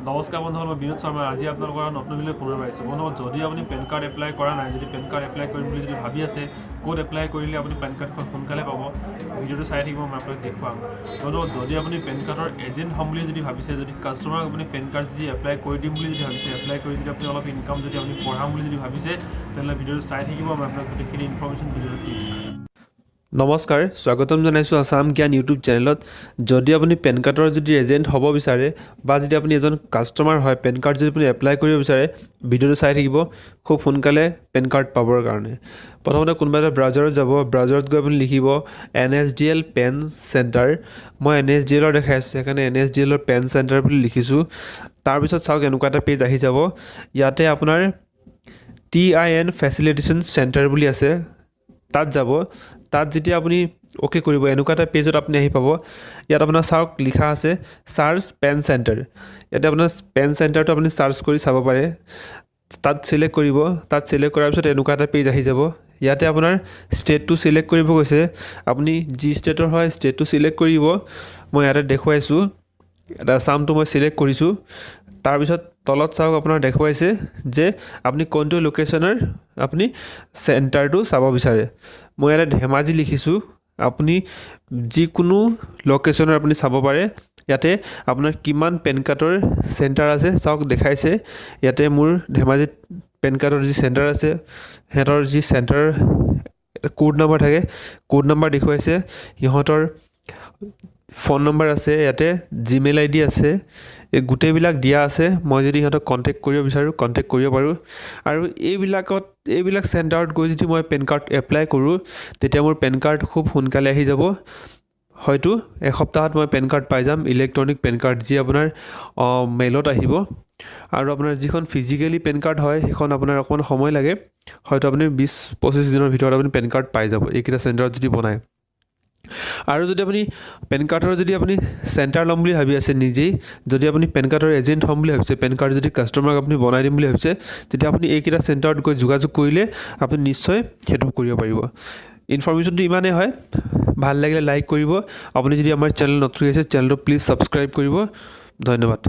নমস্কাৰ বন্ধুসকল, মই বিনোদ শৰ্মা। আজি আপোনালোকৰ নতুন ভিডিঅ' পুনৰ আহিছোঁ। বন্ধুসকল, যদি আপুনি পেন কাৰ্ড এপ্লাই কৰা নাই, যদি পেন কাৰ্ড এপ্লাই কৰিম বুলি যদি ভাবি আছে, ক'ত এপ্লাই কৰিলে আপুনি পেন কাৰ্ডখন সোনকালে পাব, ভিডিঅ'টো চাই থাকিব, মই আপোনাক দেখুৱাম। বন্ধুসকল, যদি আপুনি পেন কাৰ্ডৰ এজেণ্ট হ'ম বুলি যদি ভাবিছে, যদি কাষ্টমাৰক আপুনি পেন কাৰ্ড যদি এপ্লাই কৰি দিম বুলি যদি ভাবিছে, এপ্লাই কৰি যদি আপুনি অলপ ইনকাম যদি আপুনি বঢ়াম বুলি যদি ভাবিছে, তেনেহ'লে ভিডিঅ'টো চাই থাকিব, মই আপোনাক গোটেইখিনি ইনফৰ্মেশ্যন ভিডিঅ'টো দিম। নমস্কাৰ, স্বাগতম জনাইছোঁ আসাম জ্ঞান ইউটিউব চেনেলত। যদি আপুনি পেন কাৰ্ডৰ যদি এজেণ্ট হ'ব বিচাৰে বা যদি আপুনি এজন কাষ্টমাৰ হয়, পেন কাৰ্ড যদি আপুনি এপ্লাই কৰিব বিচাৰে, ভিডিঅ'টো চাই থাকিব খুব সোনকালে পেন কাৰ্ড পাবৰ কাৰণে। প্ৰথমতে কোনোবা এটা ব্ৰাউজাৰত যাব, ব্ৰাউজাৰত গৈ আপুনি লিখিব NSDL পেন চেণ্টাৰ। মই NSDLৰ দেখাই আছোঁ, সেইকাৰণে NSDLৰ পেন চেণ্টাৰ বুলি লিখিছোঁ। তাৰপিছত চাওক এনেকুৱা এটা পেজ আহি যাব। ইয়াতে আপোনাৰ TIN ফেচিলিটেশ্যন চেণ্টাৰ বুলি আছে, তাত যাব। তাত যেতিয়া আপুনি অ'কে কৰিব, এনেকুৱা এটা পেজত আপুনি আহি পাব। ইয়াত আপোনাৰ চাওক লিখা আছে চাৰ্চ পেন চেণ্টাৰ। ইয়াতে আপোনাৰ পেন চেণ্টাৰটো আপুনি চাৰ্চ কৰি চাব পাৰে। তাত চিলেক্ট কৰিব। তাত চিলেক্ট কৰাৰ পিছত এনেকুৱা এটা পেজ আহি যাব। ইয়াতে আপোনাৰ ষ্টেটটো চিলেক্ট কৰিব কৈছে। আপুনি যি ষ্টেটৰ হয় ষ্টেটটো চিলেক্ট কৰিব। মই ইয়াতে দেখুৱাইছোঁ, এটা আসামটো মই চিলেক্ট কৰিছোঁ। তাৰপিছত তলত চাওক আপোনাৰ দেখুৱাইছে যে আপুনি কোনটো লোকেশ্যনৰ আপুনি চেণ্টাৰটো চাব বিচাৰে। মই ইয়াতে ধেমাজি লিখিছোঁ। আপুনি যিকোনো লোকেশ্যনৰ আপুনি চাব পাৰে। ইয়াতে আপোনাৰ কিমান পেন কাৰ্ডৰ চেণ্টাৰ আছে চাওক দেখাইছে। ইয়াতে মোৰ ধেমাজিত পেন কাৰ্ডৰ যি চেণ্টাৰ আছে, সিহঁতৰ যি চেণ্টাৰ কোড নম্বৰ থাকে, কোড নম্বৰ দেখুৱাইছে। সিহঁতৰ ফোন নম্বৰ আছে, ইয়াতে জিমেইল ID আছে, এই গোটেইবিলাক দিয়া আছে। মই যদি সিহঁতক কণ্টেক্ট কৰিব বিচাৰোঁ, কণ্টেক্ট কৰিব পাৰোঁ। আৰু এইবিলাক চেণ্টাৰত গৈ যদি মই পেন কাৰ্ড এপ্লাই কৰোঁ, তেতিয়া মোৰ পেন কাৰ্ড খুব সোনকালে আহি যাব। হয়তো এসপ্তাহত মই পেন কাৰ্ড পাই যাম, ইলেক্ট্ৰনিক পেন কাৰ্ড, যি আপোনাৰ মেইলত আহিব। আৰু আপোনাৰ যিখন ফিজিকেলি পেন কাৰ্ড হয়, সেইখন আপোনাৰ অকণমান সময় লাগে। হয়তো আপুনি 20-25 দিনৰ ভিতৰত আপুনি পেন কাৰ্ড পাই যাব, এইকেইটা চেণ্টাৰত যদি বনায়। আৰু যদি আপুনি পেন কাৰ্ডৰ যদি আপুনি চেণ্টাৰ ল'ম বুলি ভাবি আছে নিজেই, যদি আপুনি পেন কাৰ্ডৰ এজেণ্ট হ'ম বুলি ভাবিছে, পেন কাৰ্ড যদি কাষ্টমাৰক আপুনি বনাই দিম বুলি ভাবিছে, তেতিয়া আপুনি এইকেইটা চেণ্টাৰত গৈ যোগাযোগ কৰিলে আপুনি নিশ্চয় সেইটো কৰিব পাৰিব। ইনফৰ্মেশ্যনটো ইমানেই হয়। ভাল লাগিলে লাইক কৰিব। আপুনি যদি আমাৰ চেনেল নতুন আছে, চেনেলটো প্লিজ ছাবস্ক্ৰাইব কৰিব। ধন্যবাদ।